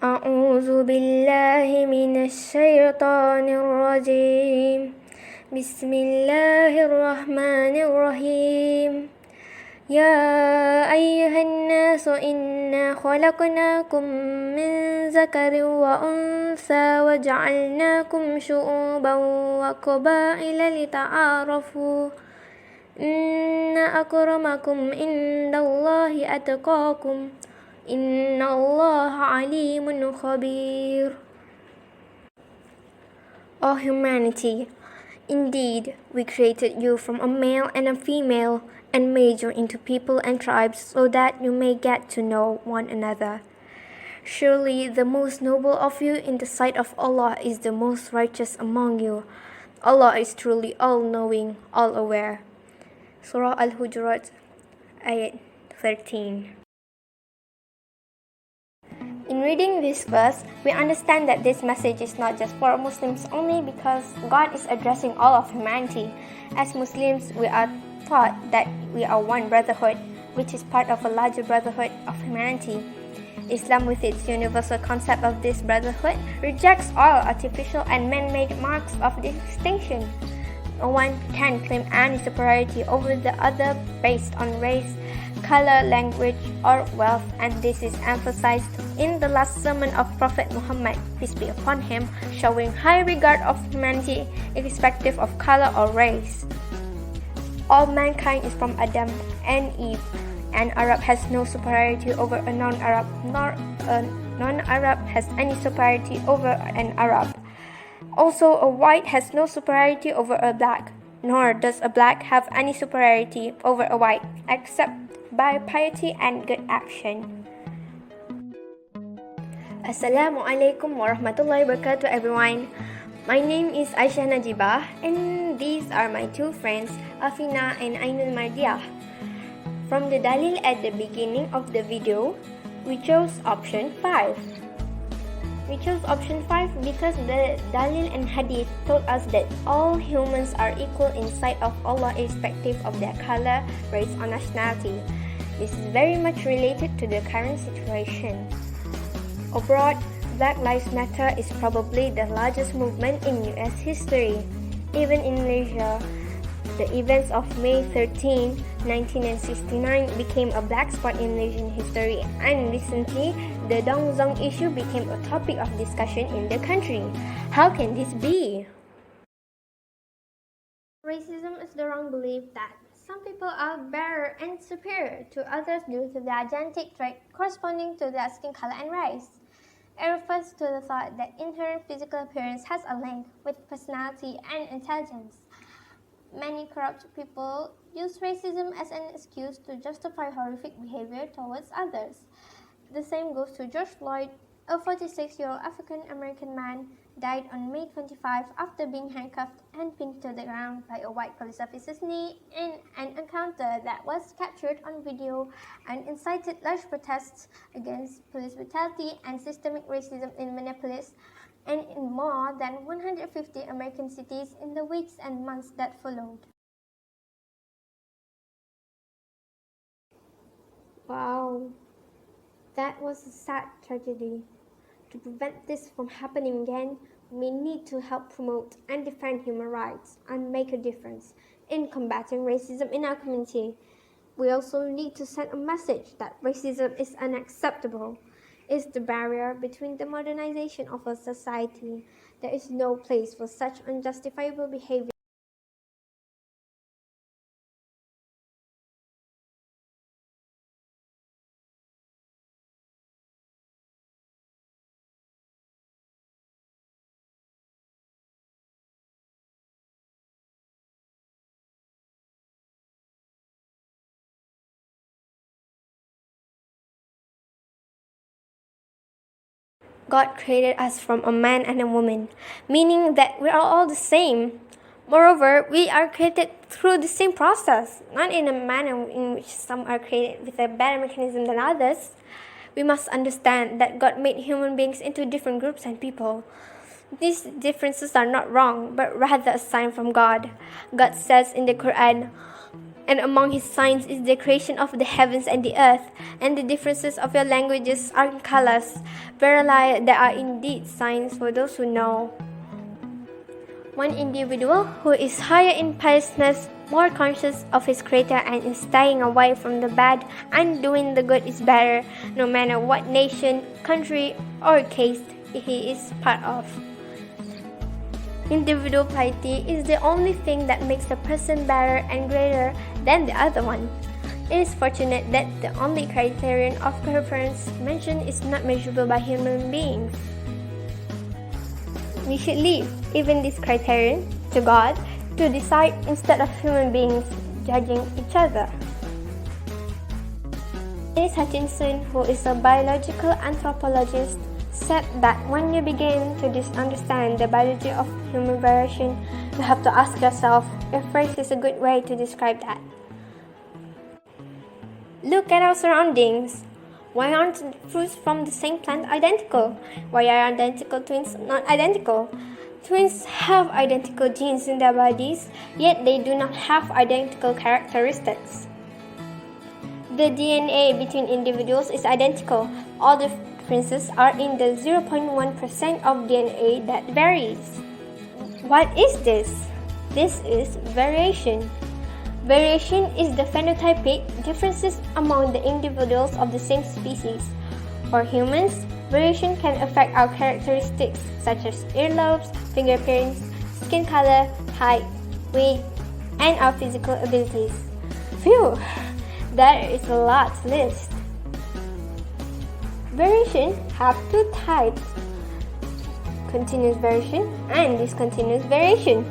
أعوذ بالله من الشيطان الرجيم بسم الله الرحمن الرحيم يا أيها الناس إنا خلقناكم من ذكر وأنثى وجعلناكم شعوبا وقبائل لتعارفوا إن أكرمكم عند الله أتقاكم إن الله عليم خبير. O humanity, indeed, we created you from a male and a female and made you into people and tribes so that you may get to know one another. Surely the most noble of you in the sight of Allah is the most righteous among you. Allah is truly all-knowing, all-aware. Surah Al-Hujurat, Ayat 13. In reading this verse, we understand that this message is not just for Muslims only because God is addressing all of humanity. As Muslims, we are taught that we are one brotherhood, which is part of a larger brotherhood of humanity. Islam, with its universal concept of this brotherhood, rejects all artificial and man-made marks of distinction. No one can claim any superiority over the other based on race, color, language, or wealth, and this is emphasized in the last sermon of Prophet Muhammad, peace be upon him, showing high regard of humanity irrespective of color or race. All mankind is from Adam and Eve. An Arab has no superiority over a non-Arab, nor a non-Arab has any superiority over an Arab. Also, a white has no superiority over a black, nor does a black have any superiority over a white, except by piety and good action. Assalamualaikum warahmatullahi wabarakatuh, everyone. My name is Aisyah Najibah, and these are my two friends, Afina and Ainul Mardiah. From the dalil at the beginning of the video, we chose option 5. We chose option 5 because the dalil and hadith told us that all humans are equal in sight of Allah irrespective of their color, race, or nationality. This is very much related to the current situation. Abroad, Black Lives Matter is probably the largest movement in US history. Even in Malaysia, the events of May 13, 1969 became a black spot in Malaysian history, and recently, the Dong Zong issue became a topic of discussion in the country. How can this be? Racism is the wrong belief that some people are better and superior to others due to their genetic trait corresponding to their skin color and race. It refers to the thought that inherent physical appearance has a link with personality and intelligence. Many corrupt people use racism as an excuse to justify horrific behavior towards others. The same goes to George Floyd, a 46-year-old African-American man died on May 25 after being handcuffed and pinned to the ground by a white police officer's knee in an encounter that was captured on video and incited large protests against police brutality and systemic racism in Minneapolis and in more than 150 American cities in the weeks and months that followed. Wow, that was a sad tragedy. To prevent this from happening again, we need to help promote and defend human rights and make a difference in combating racism in our community. We also need to send a message that racism is unacceptable. It's the barrier between the modernization of our society. There is no place for such unjustifiable behavior. God created us from a man and a woman, meaning that we are all the same. Moreover, we are created through the same process, not in a manner in which some are created with a better mechanism than others. We must understand that God made human beings into different groups and people. These differences are not wrong, but rather a sign from God. God says in the Quran, And among his signs is the creation of the heavens and the earth, and the differences of your languages are in colors. Verily, there are indeed signs for those who know. One individual who is higher in piousness, more conscious of his Creator, and is staying away from the bad and doing the good is better, no matter what nation, country, or caste he is part of. Individual piety is the only thing that makes the person better and greater than the other one. It is fortunate that the only criterion of preference mentioned is not measurable by human beings. We should leave even this criterion to God to decide instead of human beings judging each other. Dennis Hutchinson, who is a biological anthropologist, said that when you begin to understand the biology of human variation, you have to ask yourself if race is a good way to describe that. Look at our surroundings. Why aren't fruits from the same plant identical? Why are identical twins not identical? Twins have identical genes in their bodies, yet they do not have identical characteristics. The DNA between individuals is identical. All the differences are in the 0.1% of DNA that varies. What is this? This is variation. Variation is the phenotypic differences among the individuals of the same species. For humans, variation can affect our characteristics such as earlobes, fingerprints, skin color, height, weight, and our physical abilities. Phew! That is a lot to list. Variation have two types: continuous variation and discontinuous variation.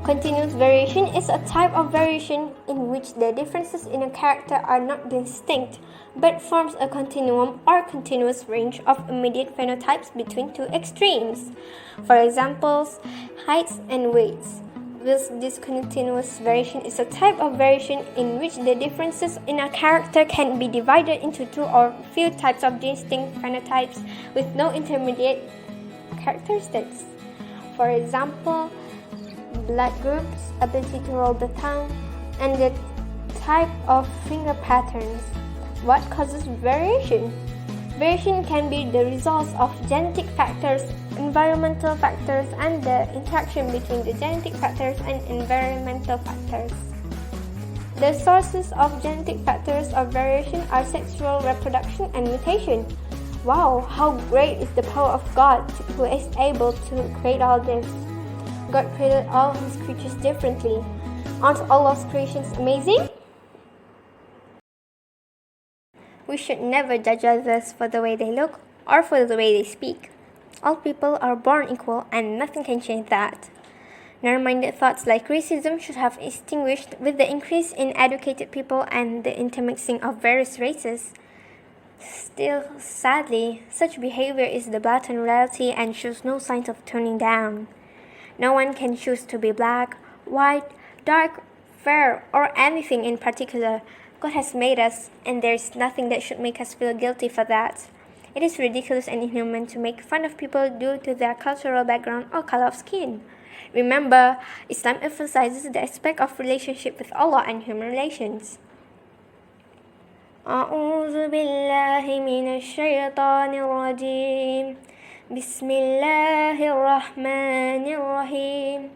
Continuous variation is a type of variation in which the differences in a character are not distinct, but forms a continuum or continuous range of immediate phenotypes between two extremes. For examples, heights and weights. This discontinuous variation is a type of variation in which the differences in a character can be divided into two or few types of distinct phenotypes with no intermediate characteristics. For example, blood groups, ability to roll the tongue, and the type of finger patterns. What causes variation? Variation can be the result of genetic factors, environmental factors, and the interaction between the genetic factors and environmental factors. The sources of genetic factors of variation are sexual reproduction and mutation. Wow, how great is the power of God who is able to create all this. God created all His creatures differently. Aren't all of creations amazing? We should never judge others for the way they look or for the way they speak. All people are born equal and nothing can change that. Narrow-minded thoughts like racism should have extinguished with the increase in educated people and the intermixing of various races. Still, sadly, such behavior is the blatant reality and shows no signs of turning down. No one can choose to be black, white, dark, fair, or anything in particular. God has made us, and there is nothing that should make us feel guilty for that. It is ridiculous and inhuman to make fun of people due to their cultural background or color of skin. Remember, Islam emphasizes the aspect of relationship with Allah and human relations. أعوذ بالله من الشيطان الرجيم بسم الله الرحمن الرحيم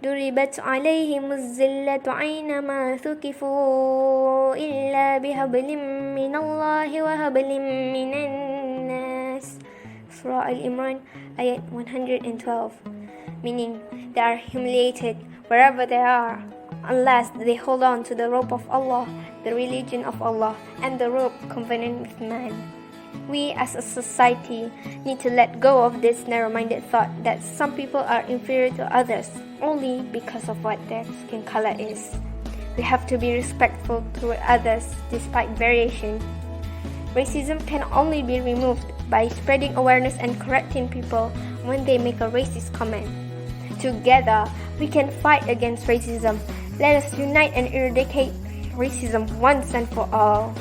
ضربت عليهم الذلة أينما ثقفوا إلا بحبل من الله وحبل من الناس. Surah Al-Imran, ayat 112. Meaning, they are humiliated wherever they are, unless they hold on to the rope of Allah, the religion of Allah, and the rope covenant with man. We as a society need to let go of this narrow-minded thought that some people are inferior to others only because of what their skin color is. We have to be respectful toward others despite variation. Racism can only be removed by spreading awareness and correcting people when they make a racist comment. Together, we can fight against racism. Let us unite and eradicate racism once and for all.